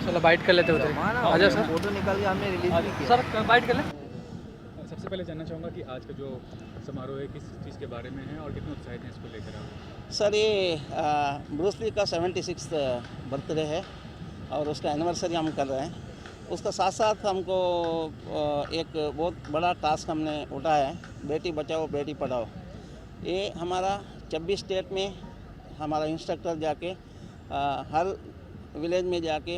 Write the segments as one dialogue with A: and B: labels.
A: चलो बाइट कर लेते होते आजा सर,
B: फोटो निकाल के हमने रिलीज भी किया।
A: सर बाइट कर ले।
C: सबसे पहले जानना चाहूँगा कि आज का जो समारोह है किस चीज़ के बारे में है और कितने उत्साहित हैं इसको लेकर आप?
B: सर ये ब्रूस ली का 76 बर्थडे है और उसका एनिवर्सरी हम कर रहे हैं। उसका साथ साथ हमको एक बहुत बड़ा टास्क हमने उठाया है, बेटी बचाओ बेटी पढ़ाओ। ये हमारा 26 स्टेट में हमारा इंस्ट्रक्टर जाके हर विलेज में जाके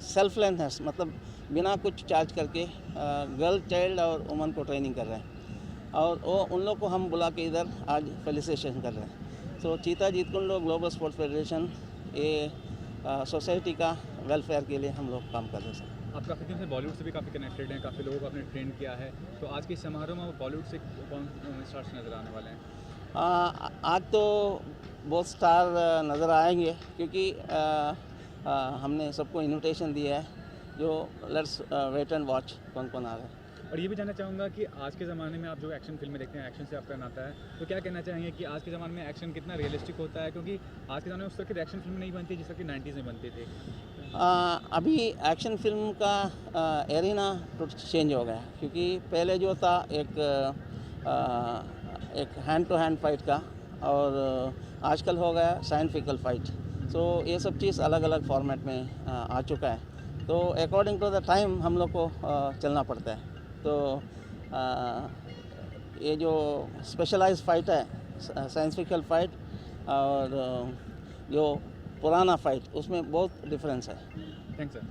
B: सेल्फ लेंथर्स मतलब बिना कुछ चार्ज करके गर्ल चाइल्ड और वुमन को ट्रेनिंग कर रहे हैं और वो उन लोग को हम बुला के इधर आज फेलिसिटेशन कर रहे हैं। तो चीता जीत कुंड ग्लोबल स्पोर्ट्स फेडरेशन ये सोसाइटी का वेलफेयर के लिए हम लोग काम कर रहे हैं। सर
C: आप काफ़ी दिन से बॉलीवुड से भी काफ़ी कनेक्टेड हैं, काफ़ी लोगों को आपने ट्रेन किया है, तो आज के समारोह में बॉलीवुड से कौन स्टार्स नज़र आने वाले हैं?
B: आज तो बहुत स्टार नज़र आएंगे क्योंकि हमने सबको इनविटेशन दिया है, जो लेट्स वेट एंड वॉच कौन कौन आ रहा है।
C: और ये भी जानना चाहूँगा कि आज के ज़माने में आप जो एक्शन फिल्में देखते हैं, एक्शन से आपका नाता है, तो क्या कहना चाहेंगे कि आज के ज़माने में एक्शन कितना रियलिस्टिक होता है? क्योंकि आज के ज़माने में उस तरह की एक्शन फिल्म नहीं बनती जिस तरह की 90s में बनती थी।
B: अभी एक्शन फिल्म का एरिना तो चेंज हो गया क्योंकि पहले जो था एक हैंड टू हैंड फाइट का और आजकल हो गया साइंटिफिकल फाइट। तो ये सब चीज़ अलग अलग फॉर्मेट में आ चुका है, तो अकॉर्डिंग टू द टाइम हम लोग को चलना पड़ता है। तो ये जो स्पेशलाइज फाइट है साइंटिफिकल फाइट और जो पुराना फाइट उसमें बहुत डिफरेंस है।
C: Thanks sir.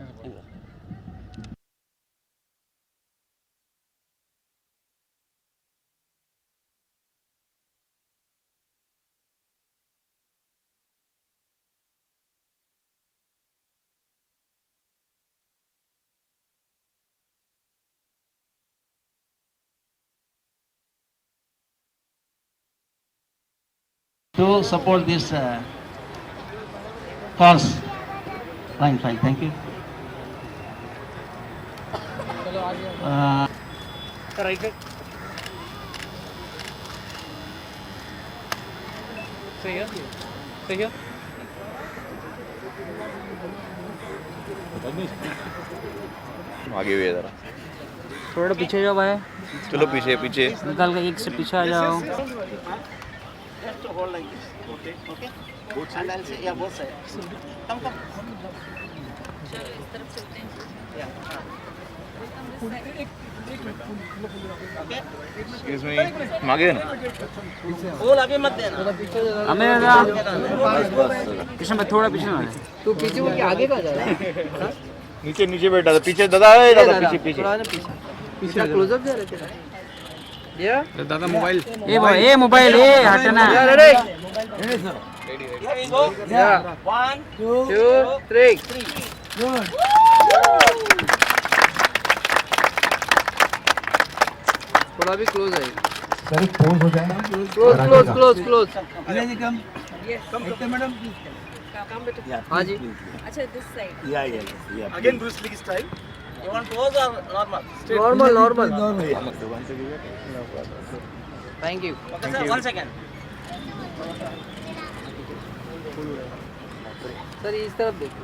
B: To support this cause. Fine, thank you.
A: चलो आगे सर, राइट साइड सही है, सही है।
D: आगे हुए ज़रा,
A: थोड़ा पीछे जाओ भाई,
D: चलो पीछे पीछे
A: निकाल के एक से पीछे आ जाओ।
B: Just to hold like this. Okay. Both sides. And I'll say yeah, both sides. Come. Yeah. Okay.
D: Excuse me, मांगे ना
B: फूल अभी मत देना।
A: हमें पीछे में थोड़ा पीछे ना, तू पीछे वो आगे का जा रहा है।
D: नीचे नीचे बैठा था, पीछे दादा है, दादा पीछे पीछे
A: पीछे क्लोजअप जा रहे थे ये दादा मोबाइल, ये मोबाइल ये हटना। Ready
B: Yeah. 1, 2, 3.
A: थोड़ा भी क्लोज है
E: सर, एक पोज हो जाए ना।
A: क्लोज।
E: मैडम
A: हाँ जी।
F: अच्छा दिस साइड
E: या
B: Again Bruce Lee style. You want pose or normal?
A: Normal. Thank you.
B: Okay, sir. 1 second.
A: Sir इस तरफ देखो।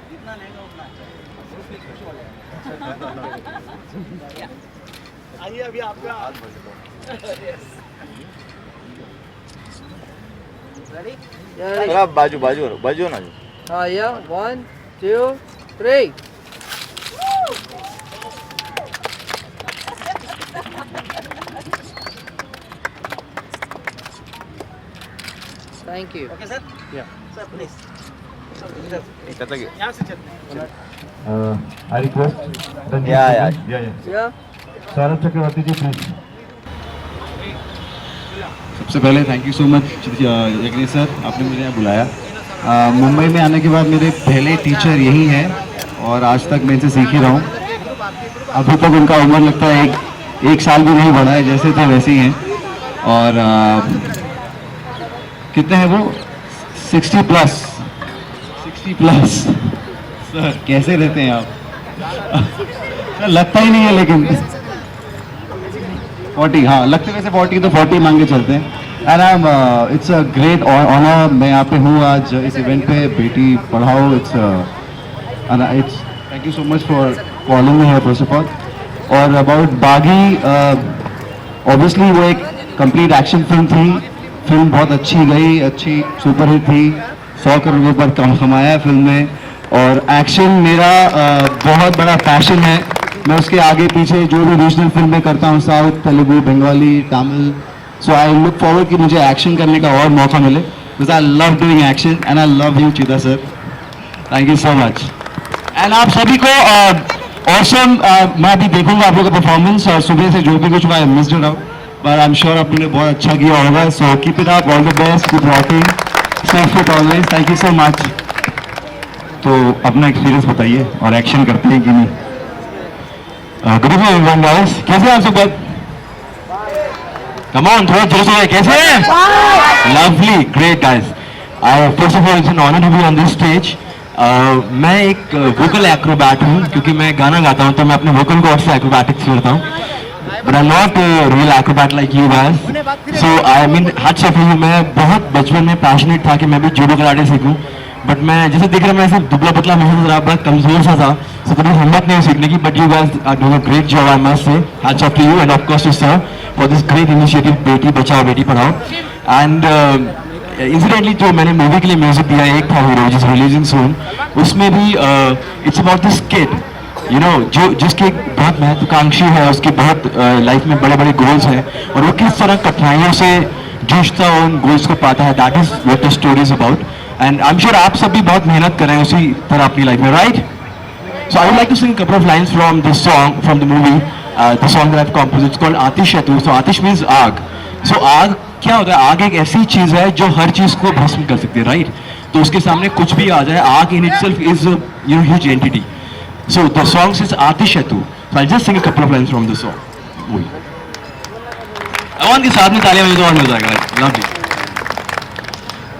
B: जितना लेगा उतना अच्छा। आइए अभी आपका रेडी?
D: अरे बाजू ना जो
A: हाँ या 1, 2, 3। Thank you.
B: Okay, sir.
A: Yeah.
B: Sir, please.
D: कहता कि
B: यहाँ से चलते हैं।
E: आई रिक्वेस्ट
D: या
A: या
E: सौरभ चक्रवर्ती जी प्लीज।
G: सबसे पहले thank you so much Yagnesh sir, आपने मुझे यहाँ बुलाया। मुंबई में आने के बाद मेरे पहले टीचर यही हैं और आज तक मैं इनसे सीख ही रहा हूँ। अभी तक उनका उम्र लगता है एक साल भी नहीं बढ़ा है, जैसे थे वैसे ही हैं। और कितने हैं वो? 60 प्लस सर, कैसे रहते हैं आप? सर लगता ही नहीं है, लेकिन 40, हाँ लगते वैसे 40 तो 40 मांग के चलते हैं। And I am it's a great honour, मैं यहाँ पे हूँ आज इस इवेंट पे, Beti Padhao, it's thank you so much for calling me here first of all. और अबाउट बागी, ऑब्वियसली वो एक कंप्लीट एक्शन फिल्म थी, फिल्म बहुत अच्छी गई, अच्छी सुपरहिट थी, 100 करोड़ पर कमाया फिल्म में। और एक्शन मेरा बहुत बड़ा पैशन है, मैं उसके आगे पीछे जो भी रीजनल फिल्में करता हूँ, south, Telugu, Bengali, Tamil, so I look forward कि मुझे एक्शन करने का और मौका मिले, because I love doing action and I love you Chida sir, thank you so much. And आप सभी को ऑसम, मैं अभी देखूंगा आप लोगों का परफॉर्मेंस, और सुबह से जो भी कुछ मैं missed it out, but I am sure आप लोगों ने बहुत अच्छा किया होगा, so keep it up, all the best, keep rocking, stay fit always, thank you so much. तो अपना एक्सपीरियंस बताइए और एक्शन करते हैं कि नहीं। गुड इवनिंग एवरीवन गाइस, कैसे हैं आप सब? कम ऑन, थोड़ा जोर से, कैसे हैं? Lovely, great guys. First of all it's an honour to be on this stage. मैं एक वोकल एक्रोबैट हूँ, क्योंकि मैं गाना गाता हूँ तो मैं अपने वोकल को और एक्रोबैटिक्स करता हूँ, but I am not real Acrobat like you guys. So I mean hats off you. मैं बहुत बचपन में पैशनेट था कि मैं भी जूडो कराटे सीखूं, बट मैं जैसे दिख रहा, मैं सिर्फ दुबला पतला महसूस रहा, बड़ा कमजोर सा था, सो कभी हिम्मत नहीं सीखने की, but you guys are doing a great job, I must say, hats off to you and of course to sir for this great initiative Beti Bachao Beti Padhao. And incidentally जो मैंने मूवी के लिए म्यूजिक दिया, एक था हीरो जिस रिलीजिंग सून, उसमें भी it's about this kid, you know, जो जिसकी बहुत महत्वाकांक्षी है, उसकी बहुत लाइफ में बड़े बड़े गोल्स हैं, और वो किस तरह कठिनाइयों से जूझता है, उन गोल्स को पाता है, that is what the story is about. And I am sure आप सब भी बहुत मेहनत कर रहे हैं उसी तरह अपनी लाइफ में, right? So I would like to sing couple of lines from this song, from the movie, the song that I have composed, it's called आतिशयतु। सो आतिश मीन्स आग। सो आग क्या होता है? आग एक ऐसी चीज है जो हर चीज को भस्म कर सकती है, राइट? तो उसके सामने कुछ भी आ जाए, आग in itself is you know huge entity. So the song says Atishatu. So I'll just sing a couple of lines from the song. वही। I want के साथ में तालियां बजाओ तो और मजा आएगा। Lovely.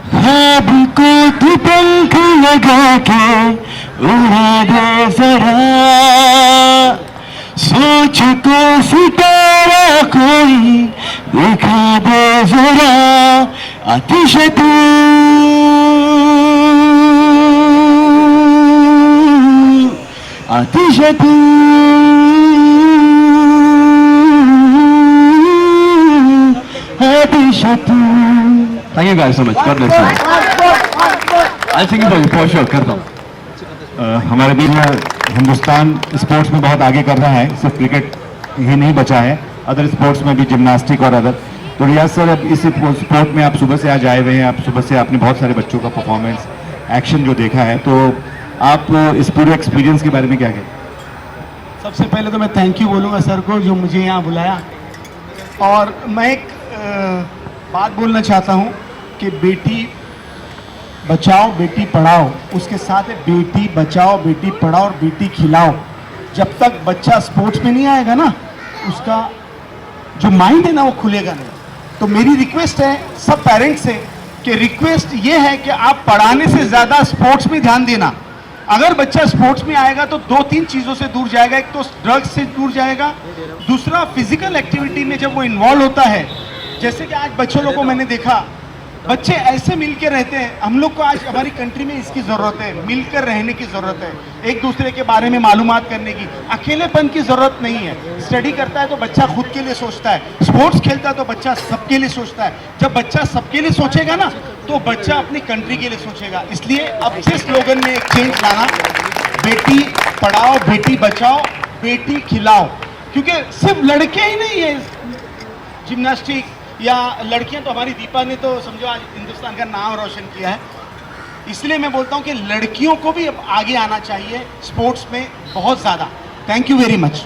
G: ख्वाब को तू पंख लगा के उड़ा दे जरा, सोच को सितारा कोई दिखा दे जरा, आतिशतु आतिशतु आतिशतु। Thank you guys so much, God bless you. I think for sure करता हूँ। हमारे बीच में हिंदुस्तान स्पोर्ट्स में बहुत आगे कर रहा है, सिर्फ क्रिकेट ही नहीं बचा है, अदर स्पोर्ट्स में भी, जिम्नास्टिक और अदर। तो रियाज सर, अब इस स्पोर्ट में आप सुबह से आज आए हुए हैं, आप सुबह से आपने बहुत सारे बच्चों का परफॉर्मेंस, एक्शन जो देखा है, तो आप इस पूरे एक्सपीरियंस के बारे में क्या कहें?
F: सबसे पहले तो मैं थैंक यू बोलूँगा सर को जो मुझे यहाँ बुलाया, और मैं एक बात बोलना चाहता हूँ कि बेटी बचाओ बेटी पढ़ाओ, उसके साथ है बेटी बचाओ बेटी पढ़ाओ और बेटी खिलाओ। जब तक बच्चा स्पोर्ट्स में नहीं आएगा ना, उसका जो माइंड है ना वो खुलेगा नहीं। तो मेरी रिक्वेस्ट है सब पेरेंट्स से कि रिक्वेस्ट ये है कि आप पढ़ाने से ज़्यादा स्पोर्ट्स में ध्यान देना। अगर बच्चा स्पोर्ट्स में आएगा तो 2-3 चीज़ों से दूर जाएगा, एक तो ड्रग्स से दूर जाएगा, दूसरा फिजिकल एक्टिविटी में जब वो इन्वॉल्व होता है, जैसे कि आज बच्चों लोगों को मैंने देखा, बच्चे ऐसे मिलकर रहते हैं। हम लोग को आज हमारी कंट्री में इसकी ज़रूरत है, मिलकर रहने की ज़रूरत है, एक दूसरे के बारे में मालूमात करने की, अकेलेपन की ज़रूरत नहीं है। स्टडी करता है तो बच्चा खुद के लिए सोचता है, स्पोर्ट्स खेलता है तो बच्चा सबके लिए सोचता है। जब बच्चा सबके लिए सोचेगा ना तो बच्चा अपनी कंट्री के लिए सोचेगा। इसलिए अब से स्लोगन में एक चेंज लाना, बेटी पढ़ाओ बेटी बचाओ बेटी खिलाओ, क्योंकि सिर्फ लड़के ही नहीं है जिम्नास्टिक या लड़कियां, तो हमारी दीपा ने तो समझो आज हिंदुस्तान का नाम रोशन किया है। इसलिए मैं बोलता हूं कि लड़कियों को भी अब आगे आना चाहिए स्पोर्ट्स में बहुत ज़्यादा। Thank you very much.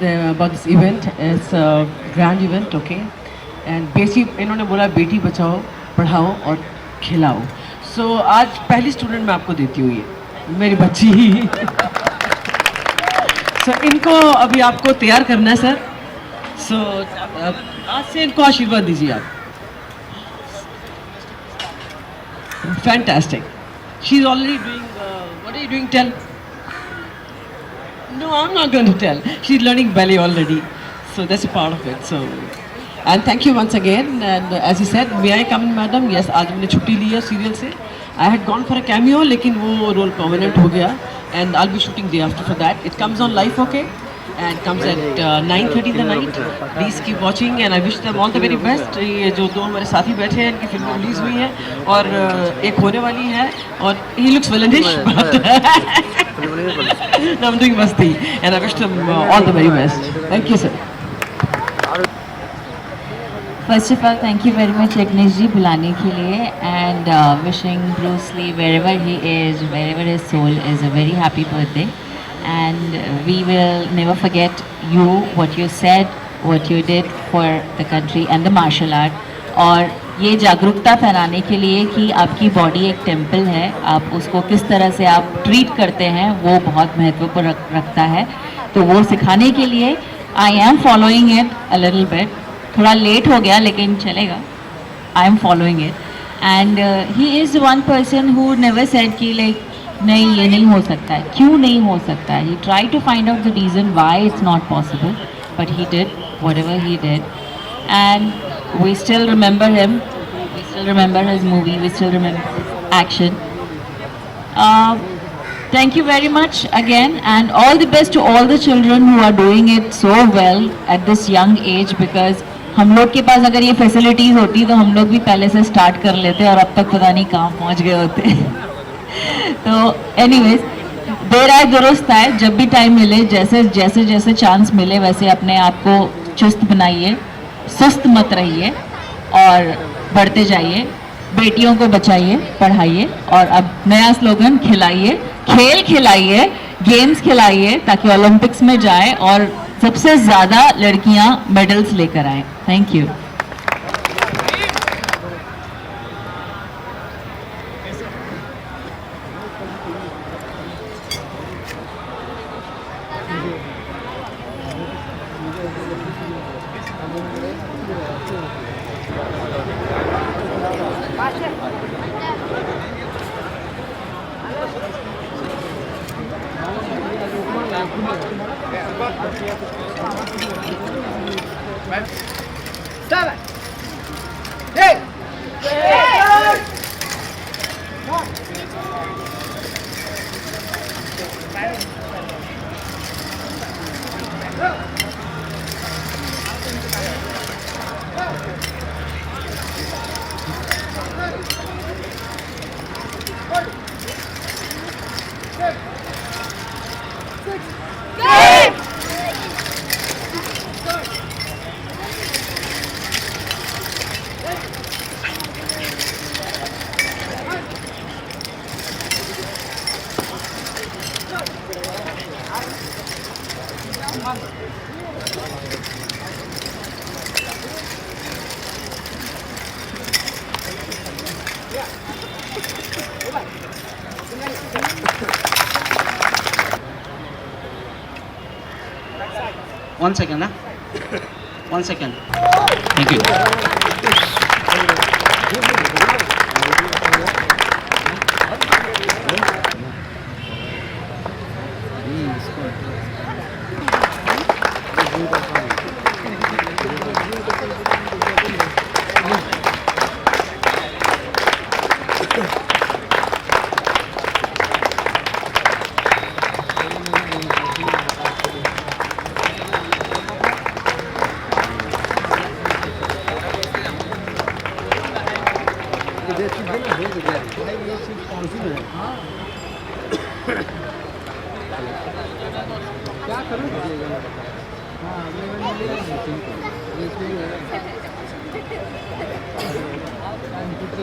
H: About this event, it's a grand event, okay? And basic इन्होंने बोला बेटी बचाओ पढ़ाओ और खिलाओ। So आज पहली स्टूडेंट मैं आपको देती हूँ, ये मेरी बच्ची ही। So इनको अभी आपको तैयार करना है सर। So आज से इनको आशीर्वाद दीजिए आप। Fantastic. She's already doing. What are you doing? Tell. No, I'm not going to tell. She's learning ballet already, so that's a part of it. So And thank you once again. And as you said, may I come in, madam? Yes, आज मैंने छुट्टी ली है serial से. I had gone for a cameo, लेकिन वो role permanent हो गया. And I'll be shooting day after for that. It comes on live, okay? And comes at 9:30 in the night. Please keep watching and I wish them all the very best. ये जो दो हमारे साथी बैठे हैं, इनकी फिल्म रिलीज हुई है और एक होने वाली है और he looks villainish, but I'm doing masti and I wish them all the very best. Thank you, sir.
I: First of all, thank you very much, Yagnesh ji, बुलाने के लिए, and wishing Bruce Lee wherever he is, wherever his soul is, a very happy birthday. And we will never forget you, what you said, what you did for the country and the martial art. और ये जागरूकता फैलाने के लिए कि आपकी body एक temple है, आप उसको किस तरह से आप ट्रीट करते हैं वो बहुत महत्व रखता है. तो वो सिखाने के लिए I am following it a little bit. थोड़ा लेट हो गया लेकिन चलेगा. I am following it and he is one person who never said कि लाइक नहीं ये नहीं हो सकता है. क्यों नहीं हो सकता है? He try to find out the reason why it's not possible, but he did whatever he did and we still remember him, we still remember his movie, we still remember his action. Thank you very much again and all the best to all the children who are doing it so well at this young age, because हम लोग के पास अगर ये facilities होती तो हम लोग भी पहले से स्टार्ट कर लेते और अब तक पता नहीं कहाँ पहुँच गए होते. तो एनीवेज, देर आए दुरुस्त आए. जब भी टाइम मिले, जैसे जैसे जैसे चांस मिले वैसे अपने आप को चुस्त बनाइए, सुस्त मत रहिए और बढ़ते जाइए. बेटियों को बचाइए, पढ़ाइए और अब नया स्लोगन खिलाइए, खेल खिलाइए, गेम्स खिलाइए ताकि ओलंपिक्स में जाए और सबसे ज़्यादा लड़कियां मेडल्स लेकर आए. Thank you.
A: One second, huh? 1 second. Thank you.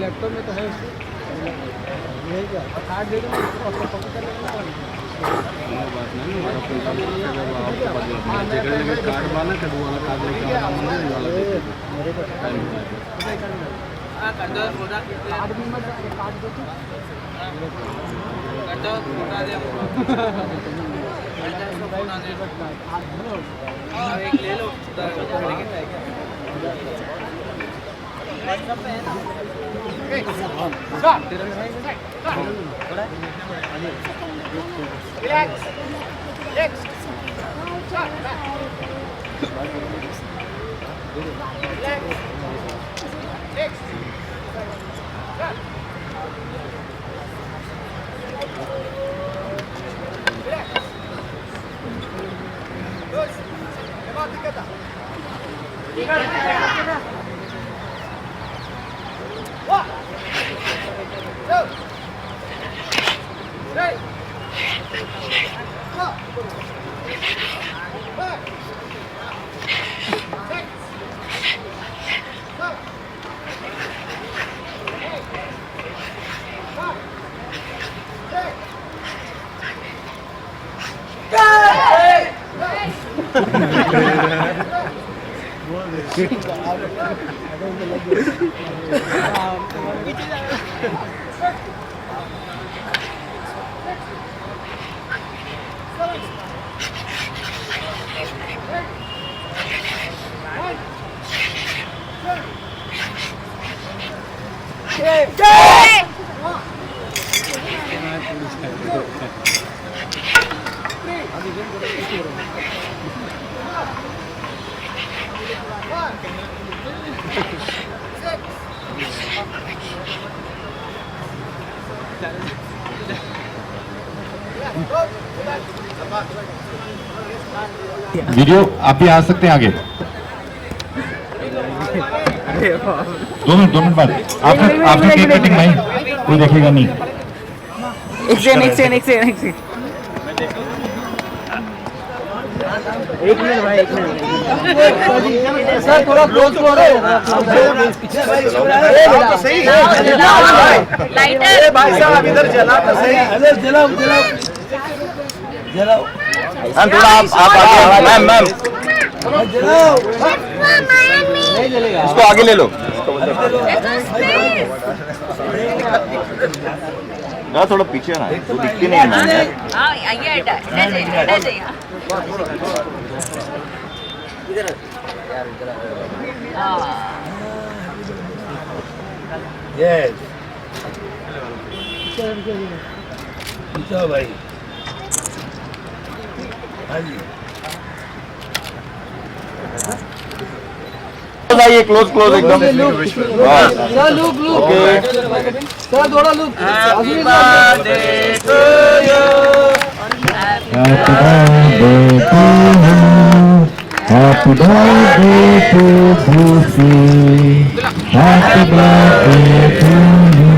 C: Laptop में तो है कार्ड दे दो कार्ड वाला ले लो
E: वीडियो आप भी आ सकते हैं आगे। 2 मिनट बाद आपने केक कटिंग नहीं, कोई देखेगा नहीं।
A: एक सेकंड भाई, 1 मिनट सर, थोड़ा क्लोज करो।
B: लाइटर भाई साहब इधर जला तो सही, जलाओ
D: मैम थोड़ा आप आगे, मैम इसको आगे ले लो ना, थोड़ा पीछे ना, तो दिखती नहीं है।
B: भाई
D: आइए क्लोज एकदम।
A: सर लुक सर, थोड़ा look.
E: Happy birthday to Brucey. Happy birthday to you.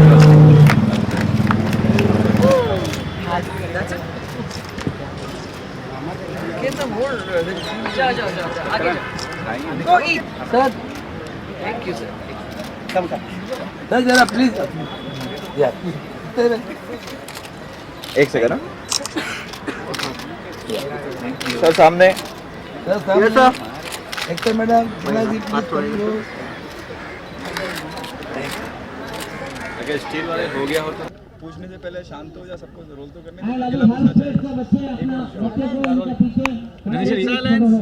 A: Sir thank you sir, जरा प्लीज
D: एक सेकंड सर, सामने
A: एक्टर मैडम
C: अगर स्टील वाले हो गया हो तो पूछने से पहले शांत हो जा, सबको रोल तो करने।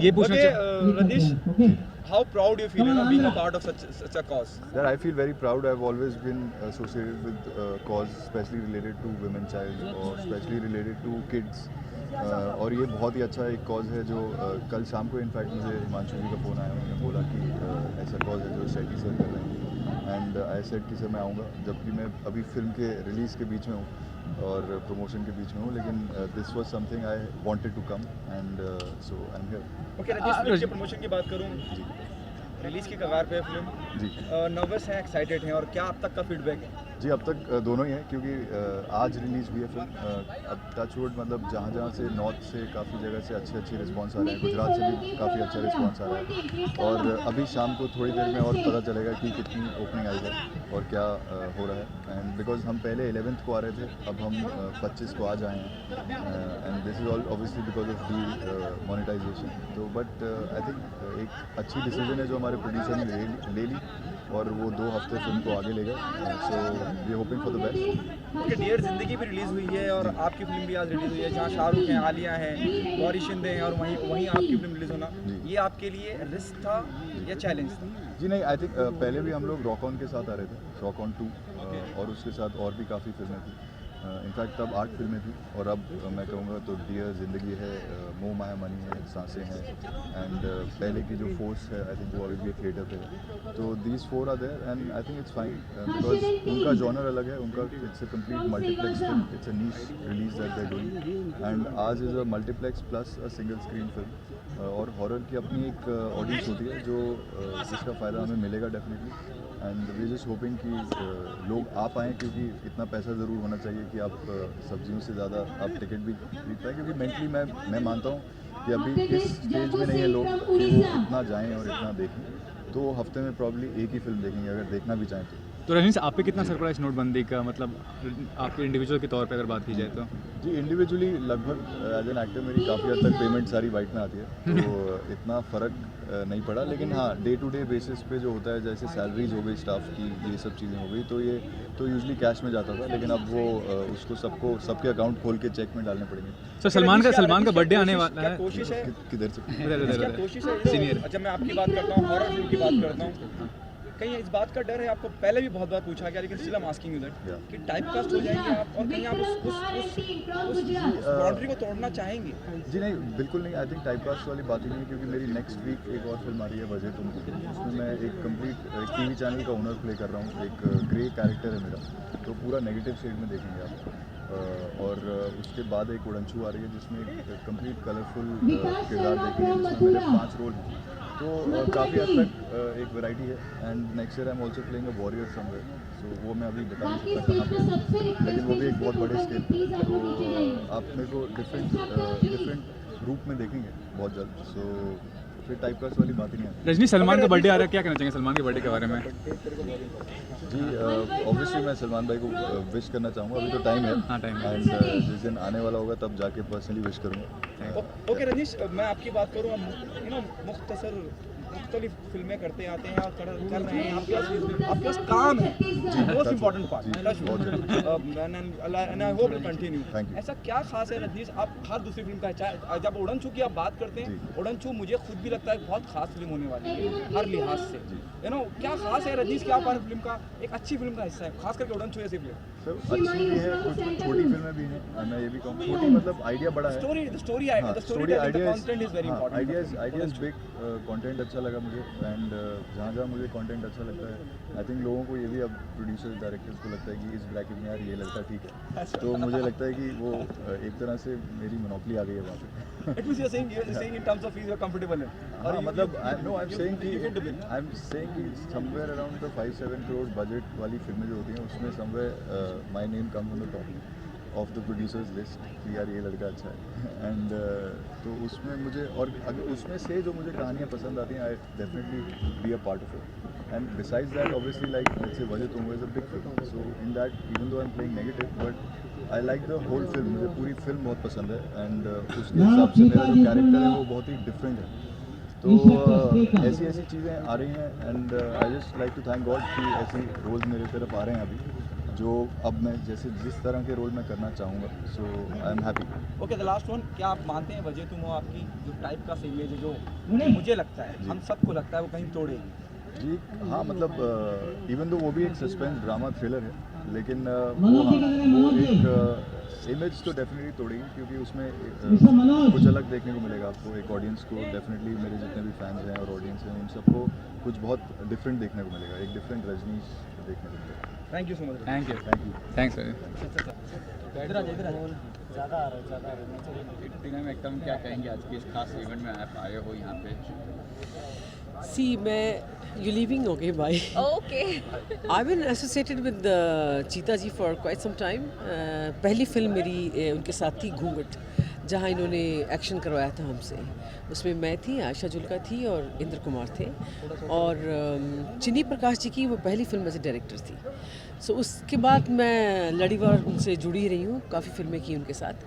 C: ये पूछना चाहिए, how proud you feel, being a part of such a cause?
J: That I feel very proud. I've always been associated with cause, especially related to women child or especially related to kids. और ये बहुत ही अच्छा एक cause है जो कल शाम को इनफैक्ट मुझे हिमांशु जी का फ़ोन आया, उन्होंने बोला कि ऐसा कॉज है जो शेट्टी सर कर रहे हैं। एंड आई सेड कि सर मैं आऊँगा, जबकि मैं अभी फिल्म के रिलीज़ के बीच में हूँ और प्रमोशन के बीच में हूँ, लेकिन this was something I wanted to come and so I am here.
C: Okay, Rajneesh के प्रमोशन की बात करूँ जी, रिलीज़ की कगार पे फिल्म
J: जी,
C: नर्वस हैं, एक्साइटेड हैं, और क्या अब तक का फीडबैक है?
J: जी अब तक दोनों ही हैं, क्योंकि आज रिलीज़ हुई है फिल्म। अब टचवुड मतलब जहाँ से नॉर्थ से काफ़ी जगह से अच्छे रिस्पांस आ रहे हैं, गुजरात से भी काफ़ी अच्छा रिस्पांस आ रहा है, और अभी शाम को थोड़ी देर में और पता चलेगा कि कितनी ओपनिंग आई है और क्या हो रहा है। एंड बिकॉज हम पहले 11th को आ रहे थे, अब हम 25 को आज आए हैं, and this is all obviously because of the monetization. तो बट आई थिंक एक अच्छी डिसीजन है जो हमारे प्रोड्यूसर ने ले ली, और वो 2 हफ्ते फिल्म को आगे ले गए। So we hoping for the best.
C: Okay, dear Zindagi भी रिलीज़ हुई है और आपकी फिल्म भी आज रिलीज़ हुई है, जहाँ शाहरुख हैं, आलिया हैं, गौरी शिंदे हैं, और वहीं आपकी फिल्म रिलीज़ होना, ये आपके लिए रिस्क था या चैलेंज था?
J: जी नहीं, आई थिंक पहले भी हम लोग रॉक ऑन के साथ आ रहे थे, रॉक ऑन 2, और उसके साथ और भी काफ़ी फिल्में थी। इनफैक्ट तब 8 फिल्में थी और अब मैं कहूँगा तो डियर ज़िंदगी है, मोह माया मनी है, सांसें हैं एंड पहले की जो फोर्स है आई थिंक वो अभी भी थिएटर पे है। तो these 4 are there and I think it's fine because उनका जॉनर अलग है, उनका it's a complete multiplex film, it's a niche release that they doing and आज is a multiplex plus a single screen film और horror की अपनी एक audience होती है जो जिसका फ़ायदा हमें मिलेगा definitely and we just hoping कि लोग आ पाएँ क्योंकि इतना पैसा ज़रूर होना चाहिए कि आप सब्जियों से ज़्यादा आप टिकट भी खरीद पाएँ क्योंकि मेंटली मैं मानता हूँ कि अभी इस स्टेज में नहीं है लोग कि वो इतना जाएँ और इतना देखें। तो हफ्ते में प्रॉब्ली एक ही फिल्म देखेंगे अगर देखना भी चाहें
C: तो रजनीश आप पे कितना सरप्राइज नोटबंदी का मतलब आपके इंडिविजुअल के तौर पे अगर बात की जाए तो?
J: जी इंडिविजुअली लगभग एज एन एक्टर मेरी काफ़ी हद तक पेमेंट सारी वाइट में आती है तो इतना फ़र्क नहीं पड़ा, लेकिन हाँ डे टू डे बेसिस पे जो होता है जैसे सैलरीज हो गई स्टाफ की, ये सब चीज़ें हो गई तो ये तो यूजुअली कैश में जाता था, लेकिन अब वो उसको सबके अकाउंट खोल के चेक में डालने पड़ेंगे।
C: सर सलमान का बर्थडे आने वाला है,
K: कोशिश है
J: किधर से
K: कोशिश है सीनियर। जब मैं आपकी बात करता हूँ हॉरर फिल्म की बात करता हूँ, कहीं इस बात का डर है आपको? पहले भी बहुत बार पूछा गया लेकिन still I am asking you that कि टाइपकास्ट हो जाएंगे आप और कहीं आप उस बाउंड्री को तोड़ना चाहेंगे?
J: जी नहीं बिल्कुल नहीं, आई थिंक टाइपकास्ट वाली बात ही नहीं है क्योंकि मेरी नेक्स्ट वीक एक और फिल्म आ रही है वजह तुमको, उसमें मैं एक कंप्लीट टीवी चैनल का ओनर प्ले कर रहा हूँ, एक ग्रे कैरेक्टर है मेरा, तो पूरा नेगेटिव शेड में देखेंगे आप और उसके बाद एक उड़नछू आ रही है जिसमें एक कंप्लीट कलरफुल किरदार देखेंगे जिसमें मेरे 5 रोल हैं, तो काफ़ी हद तक एक वैरायटी है and next year I am also playing a warrior somewhere, so वो मैं अभी बता नहीं सकता कहाँ पे, लेकिन वो भी एक बहुत बड़े स्केल पे, तो आप मेरे को डिफरेंट रूप में देखेंगे बहुत जल्द, सो फिर टाइपकास्ट वाली बात ही नहीं आती।
C: रजनी सलमान का बर्थडे आ रहा है, क्या कहना चाहेंगे सलमान के बर्थडे के बारे में?
J: जी ऑब्वियसली मैं सलमान भाई को विश करना चाहूँगा, अभी तो टाइम है एंड जिस दिन आने वाला होगा तब जाके पर्सनली विश करूँगा।
K: ओके रजनीश, मैं आपकी बात करूँ, मुख्तसर मुख्तलिफ फिल्में करते आते हैं और कर रहे हैं, आपके पास काम है, most important part, and I hope it continue. ऐसा क्या खास है रजनीश, आप हर दूसरी फिल्म का चाहे जब उड़नछू की आप बात करते हैं, उड़नछू मुझे खुद भी लगता है बहुत खास फिल्म होने वाली है हर लिहाज से, यू नो क्या खास है रजनीश कि आप हर फिल्म का एक अच्छी फिल्म का हिस्सा है, खास करके उड़नछू ऐसी फिल्म?
J: सर अच्छी भी है, कुछ छोटी फिल्में भी हैं, मैं ये भी कहूँ छोटी मतलब आइडिया बड़ा है,
K: story content is very important,
J: ideas big, content अच्छा लगा मुझे एंड जहाँ मुझे कंटेंट अच्छा लगता है आई थिंक लोगों को ये भी अब प्रोड्यूसर्स डायरेक्टर्स को लगता है कि इस ब्रैकेट में यार ये लगता ठीक है, तो मुझे लगता है कि वो एक तरह से मेरी मोनोपोली आ गई है वहाँ पे।
K: It means you're saying in terms of fees you're comfortable in?
J: हाँ मतलब I'm saying कि somewhere around the 5-7 crore budget वाली फिल्में जो होती हैं उसमें somewhere my name comes on the top of the producers list कि यार ये लड़का अच्छा है एंड तो उसमें मुझे और अगर उसमें से जो मुझे कहानियाँ पसंद आती हैं I definitely be a part of it and besides that obviously like let's say Wajah Tum is a big film, so in that even though I am playing negative but I like the whole film, मुझे पूरी film बहुत पसंद है and उसके हिसाब से मेरा जो कैरेक्टर है वो बहुत ही डिफरेंट है, तो ऐसी चीज़ें आ रही हैं and I just like to thank God कि ऐसी रोल्स मेरे तरफ आ रहे हैं अभी जो अब मैं जैसे जिस तरह के रोल मैं करना चाहूँगा, so I am happy.
K: Okay the last one, क्या आप मानते हैं वजह तुम हो आपकी जो टाइप का इमेज है जो मुझे लगता है हम सबको लगता है वो कहीं तोड़ेगी?
J: जी हाँ मतलब इवन दो वो भी एक सस्पेंस ड्रामा थ्रिलर है, लेकिन वो एक इमेज तो डेफिनेटली तोड़ेगी क्योंकि उसमें कुछ अलग देखने को मिलेगा आपको, एक ऑडियंस को डेफिनेटली मेरे जितने भी फैंस हैं और ऑडियंस हैं उन सबको कुछ बहुत डिफरेंट देखने को मिलेगा, एक डिफरेंट रजनीश देखने को मिलेगा।
K: Thank you so much.
C: Thanks
K: इधर आ ज़्यादा आ रहा है
A: में एकदम क्या कहेंगे आज के इस खास इवेंट में आप आए हो यहाँ पे?
H: सी मैं you leaving? Okay, bye.
I: Okay.
H: I've been associated with चीता जी for quite some time. पहली फिल्म मेरी उनके साथ थी घूंघट, जहाँ इन्होंने एक्शन करवाया था हमसे, उसमें मैं थी, आयशा जुल्का थी और इंद्र कुमार थे, और चिनी प्रकाश जी की वो पहली फिल्म एज ए डायरेक्टर थी। सो उसके बाद मैं लड़ीवार उनसे जुड़ी रही हूँ, काफ़ी फिल्में की उनके साथ।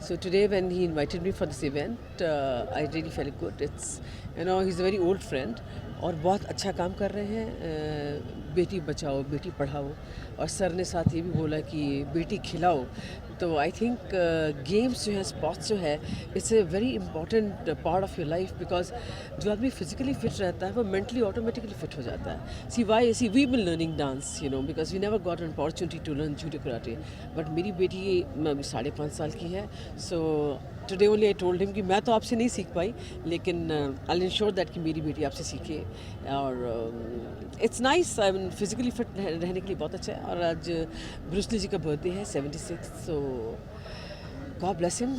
H: So today when he invited me for this event I really felt good, it's you know he is a very old friend और बहुत अच्छा काम कर रहे हैं। बेटी बचाओ बेटी पढ़ाओ, और सर ने साथ ये भी बोला कि बेटी खिलाओ। तो आई थिंक गेम्स जो है, स्पोर्ट्स जो है, it's a very important part of your life, because जो आदमी फिजिकली फिट रहता है वो मेंटली ऑटोमेटिकली फिट हो जाता है। See we been learning dance, you know, because we never got an opportunity to learn judo karate, but मेरी बेटी 5.5 साल की है। So today only I told him कि मैं तो आपसे नहीं सीख पाई, लेकिन आई विल इंश्योर दैट कि मेरी बेटी आपसे सीखे। और it's nice, I mean physically fit रहने के लिए बहुत अच्छा है। और आज ब्रूस ली जी का बर्थडे है 76, so God bless him,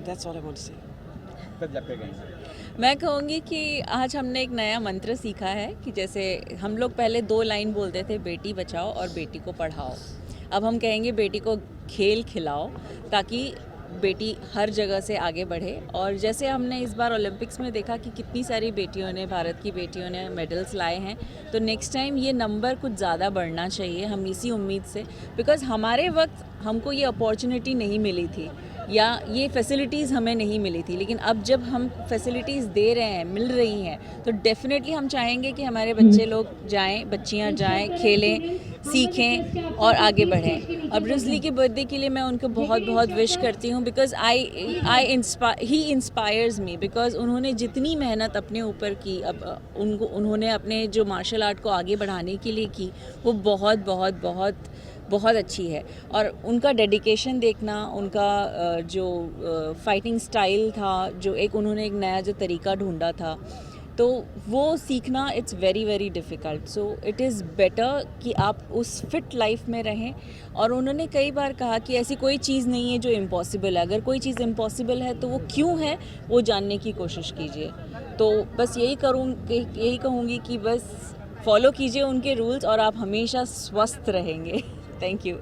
H: that's all I want to say.
I: मैं कहूँगी कि आज हमने एक नया मंत्र सीखा है कि जैसे हम लोग पहले 2 लाइन बोलते थे, बेटी बचाओ और बेटी को पढ़ाओ। अब हम कहेंगे बेटी को खेल खिलाओ, ताकि बेटी हर जगह से आगे बढ़े। और जैसे हमने इस बार ओलंपिक्स में देखा कि कितनी सारी बेटियों ने, भारत की बेटियों ने मेडल्स लाए हैं, तो नेक्स्ट टाइम ये नंबर कुछ ज़्यादा बढ़ना चाहिए, हम इसी उम्मीद से। बिकॉज़ हमारे वक्त हमको ये अपॉर्चुनिटी नहीं मिली थी या ये फैसिलिटीज़ हमें नहीं मिली थी, लेकिन अब जब हम फैसिलिटीज़ दे रहे हैं, मिल रही हैं, तो डेफिनेटली हम चाहेंगे कि हमारे बच्चे लोग जाएं, बच्चियां जाएं, खेलें, सीखें और आगे बढ़ें। और ब्रूस ली के बर्थडे के लिए मैं उनको बहुत बहुत विश करती हूँ, because he inspires me, because उन्होंने जितनी मेहनत अपने ऊपर की, अब उन्होंने अपने जो मार्शल आर्ट को आगे बढ़ाने के लिए की, वो बहुत बहुत बहुत बहुत अच्छी है। और उनका डेडिकेशन देखना, उनका जो फाइटिंग स्टाइल था, जो उन्होंने एक नया जो तरीका ढूंढा था, तो वो सीखना it's very very difficult. So it is better कि आप उस फिट लाइफ में रहें। और उन्होंने कई बार कहा कि ऐसी कोई चीज़ नहीं है जो इम्पॉसिबल है, अगर कोई चीज़ इम्पॉसिबल है तो वो क्यों है, वो जानने की कोशिश कीजिए। तो बस यही कहूँगी कि बस फॉलो कीजिए उनके रूल्स और आप हमेशा स्वस्थ रहेंगे। Thank you.